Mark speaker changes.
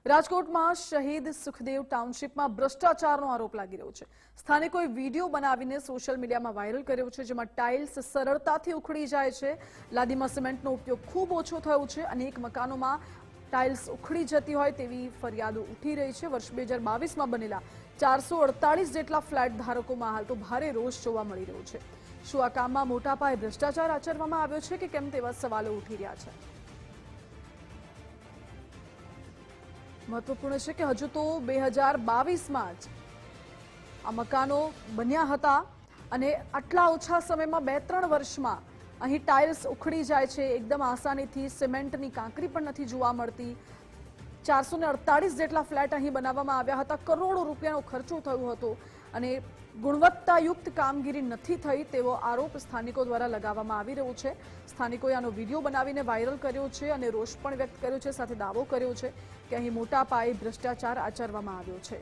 Speaker 1: રાજકોટમાં શહીદ સુખદેવ ટાઉનશીપમાં ભ્રષ્ટાચારનો આરોપ લાગી રહ્યો છે। સ્થાનિકોએ વિડીયો બનાવીને સોશિયલ મીડિયામાં વાયરલ કર્યો છે, જેમાં ટાઇલ્સ સરળતાથી ઉખડી જાય છે। લાદીમાં સિમેન્ટનો ઉપયોગ ખૂબ ઓછો થયો છે। અનેક મકાનોમાં ટાઇલ્સ ઉખડી જતી હોય તેવી ફરિયાદો ઉઠી રહી છે। વર્ષ 2022માં બનેલા 448 જેટલા ફ્લેટ ધારકોમાં હાલ તો ભારે રોષ જોવા મળી રહ્યો છે। શું આ કામમાં મોટા પાયે ભ્રષ્ટાચાર આચરવામાં આવ્યો છે કે કેમ તેવા સવાલો ઉઠી રહ્યા છે। महत्वपूर्ण है कि हजू तो 2022 में ज आ मकानो बन्या हता अने आटला ओछा समय में 2-3 वर्ष में अहीं टाइल्स उखड़ी जाए छे। एकदम आसानी थी सीमेंटनी कांकरी पण नथी जोवा मळती। 448 जेटला फ्लेट अहीं बनाववामां आव्या हता। करोड़ों रूपियानो खर्चो थयो हतो अने गुणवत्तायुक्त कामगीरी नथी थई तेवो आरोप स्थानिको द्वारा लगाववामां आवी रह्यो छे। स्थानिकोए आनो विडियो बनावीने वायरल कर्यो छे अने रोष पण व्यक्त कर्यो छे, साथे दावो कर्यो छे के अहीं मोटा पाये भ्रष्टाचार आचरवामां आव्यो छे।